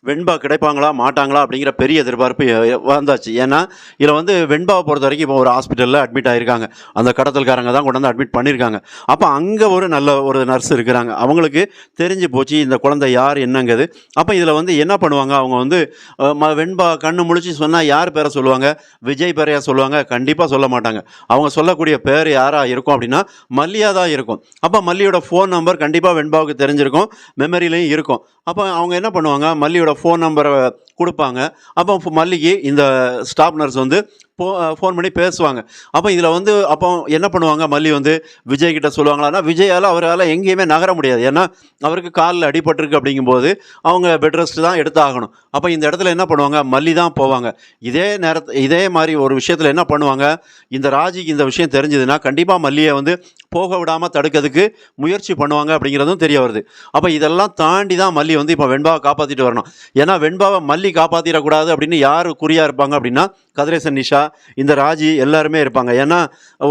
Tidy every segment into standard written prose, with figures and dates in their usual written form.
வெண்பா கிடைப்பாங்களா மாட்டாங்களா அப்படிங்கிற பெரிய எதிர்பார்ப்பு வந்தாச்சு. ஏன்னா இதில் வந்து வெண்பாவை பொறுத்த வரைக்கும் இப்போ ஒரு ஹாஸ்பிட்டலில் அட்மிட் ஆகியிருக்காங்க. அந்த கடத்தல்காரங்க தான் கொண்டு வந்து அட்மிட் பண்ணியிருக்காங்க. அப்போ அங்கே ஒரு நல்ல ஒரு நர்ஸ் இருக்கிறாங்க. அவங்களுக்கு தெரிஞ்சு போச்சு இந்த குழந்தை யார் என்னங்கிறது. அப்போ இதில் வந்து என்ன பண்ணுவாங்க, அவங்க வந்து வெண்பா கண்ணு முழிச்சு சொன்னால் யார் பேரை சொல்லுவாங்க? விஜய் பேரையா சொல்லுவாங்க? கண்டிப்பாக சொல்ல மாட்டாங்க. அவங்க சொல்லக்கூடிய பேர் யாராக இருக்கும் அப்படின்னா மல்லியாக தான் இருக்கும். அப்போ மல்லியோட ஃபோன் நம்பர் கண்டிப்பாக வெண்பாவுக்கு தெரிஞ்சிருக்கும், மெமரிலையும் இருக்கும். அப்போ அவங்க என்ன பண்ணுவாங்க, மல்லியோட ஃபோன் நம்பரை கொடுப்பாங்க. அப்போ மல்லிக்கு இந்த ஸ்டாஃப் நர்ஸ் வந்து ஃபோன் பண்ணி பேசுவாங்க. அப்போ இதில் வந்து அப்போ என்ன பண்ணுவாங்க, மல்லி வந்து விஜய் கிட்ட சொல்லுவாங்களான்னா, விஜயால் அவரால் எங்கேயுமே நகர முடியாது. ஏன்னா அவருக்கு காலில் அடிபட்டிருக்கு. அப்படிங்கும்போது அவங்க பெட் ரெஸ்ட் தான் எடுத்தாகணும். அப்போ இந்த இடத்துல என்ன பண்ணுவாங்க, மல்லி தான் போவாங்க. இதே மாதிரி ஒரு விஷயத்தில் என்ன பண்ணுவாங்க, இந்த ராஜிக்கு இந்த விஷயம் தெரிஞ்சதுன்னா கண்டிப்பாக மல்லியை வந்து போக விடாமல் தடுக்கிறதுக்கு முயற்சி பண்ணுவாங்க அப்படிங்கிறதும் தெரிய வருது. அப்போ இதெல்லாம் தாண்டி தான் மல்லி வந்து இப்போ வெண்பாவை காப்பாற்றிட்டு வரணும். ஏன்னா வெண்பாவை மல்லி காப்பாற்றிடக்கூடாது அப்படின்னு யார் குறியாக இருப்பாங்க அப்படின்னா கதிரேசன், நிஷா, இந்த ராஜி எல்லாருமே இருப்பாங்க. ஏன்னா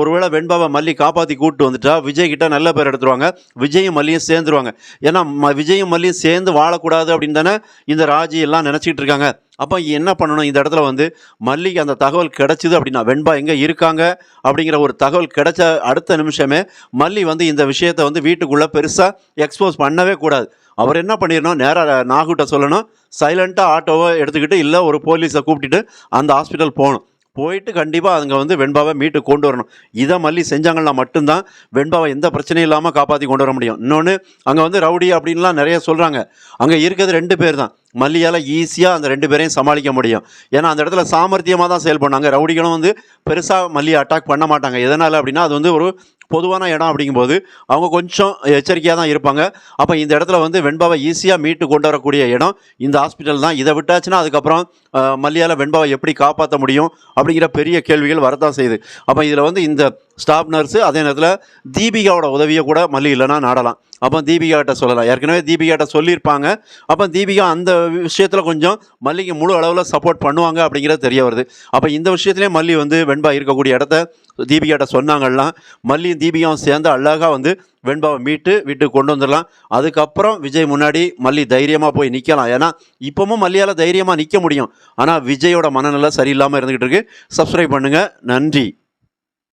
ஒருவேளை வெண்பாவை மல்லி காப்பாற்றி கூப்பிட்டு வந்துட்டா விஜய் கிட்ட நல்ல பேர் எடுத்துருவாங்க, விஜயும் மல்லியும் சேர்ந்துருவாங்க. ஏன்னா விஜயும் மல்லியும் சேர்ந்து வாழக்கூடாது அப்படின்னு தானே இந்த ராஜி எல்லாம் நினச்சிக்கிட்டு இருக்காங்க. அப்போ என்ன பண்ணணும், இந்த இடத்துல வந்து மல்லிக்கு அந்த தகவல் கிடைச்சிது அப்படின்னா வெண்பா எங்கே இருக்காங்க அப்படிங்கிற ஒரு தகவல் கிடைச்ச அடுத்த நிமிஷமே மல்லி வந்து இந்த விஷயத்தை வந்து வீட்டுக்குள்ளே பெருசாக எக்ஸ்போஸ் பண்ணவே கூடாது. அவர் என்ன பண்ணிடணும், நேராக நாகுட்ட சொல்லணும், சைலண்ட்டாக ஆட்டோவை எடுத்துக்கிட்டு இல்லை ஒரு போலீஸை கூப்பிட்டுட்டு அந்த ஹாஸ்பிட்டல் போகணும். போயிட்டு கண்டிப்பாக அங்கே வந்து வெண்பாவை மீட்டு கொண்டு வரணும். இதை மல்லி செஞ்சாங்கன்னா மட்டும்தான் வெண்பாவை எந்த பிரச்சனையும் இல்லாமல் காப்பாற்றி கொண்டு வர முடியும். இன்னொன்று, அங்கே வந்து ரவுடி அப்படின்லாம் நிறைய சொல்கிறாங்க. அங்கே இருக்கிறது 2 பேர் தான். மல்லியால் ஈஸியாக அந்த 2 பேரையும் சமாளிக்க முடியும். ஏன்னா அந்த இடத்துல சாமர்த்தியமாக தான் செயல்பண்ணாங்க. ரவுடிகளும் வந்து பெருசாக மல்லியை அட்டாக் பண்ண மாட்டாங்க. எதனால் அப்படின்னா அது வந்து ஒரு பொதுவான இடம். அப்படிங்கும்போது அவங்க கொஞ்சம் எச்சரிக்கையாக தான் இருப்பாங்க. அப்போ இந்த இடத்துல வந்து வெண்பாவை ஈஸியாக மீட்டு கொண்டு வரக்கூடிய இடம் இந்த ஹாஸ்பிட்டல் தான். இதை விட்டாச்சுன்னா அதுக்கப்புறம் மல்லியால் வெண்பாவை எப்படி காப்பாற்ற முடியும் அப்படிங்கிற பெரிய கேள்விகள் வரத்தான் செய்யுது. அப்போ இதில் வந்து இந்த ஸ்டாஃப் நர்ஸு அதே நேரத்தில் தீபிகாவோட உதவியை கூட மல்லி இல்லைன்னா நாடலாம். அப்போ தீபிகாட்ட சொல்லலாம். ஏற்கனவே தீபிகாட்ட சொல்லியிருப்பாங்க. அப்போ தீபிகா அந்த விஷயத்தில் கொஞ்சம் மல்லிக்கு முழு அளவில் சப்போர்ட் பண்ணுவாங்க அப்படிங்கிறது தெரிய வருது. அப்போ இந்த விஷயத்துலேயே மல்லி வந்து வெண்பா இருக்கக்கூடிய இடத்த தீபிகாட்ட சொன்னாங்கன்னா மல்லியும் தீபிகாவும் சேர்ந்து அழகாக வந்து வெண்பாவை மீட்டு வீட்டுக்கு கொண்டு வந்துடலாம். அதுக்கப்புறம் விஜய் முன்னாடி மல்லி தைரியமாக போய் நிற்கலாம். ஏன்னா இப்போவும் மல்லியால் தைரியமாக நிற்க முடியும். ஆனால் விஜயோட மனநிலை சரியில்லாமல் இருந்துக்கிட்டு இருக்கு. சப்ஸ்கிரைப் பண்ணுங்கள். நன்றி.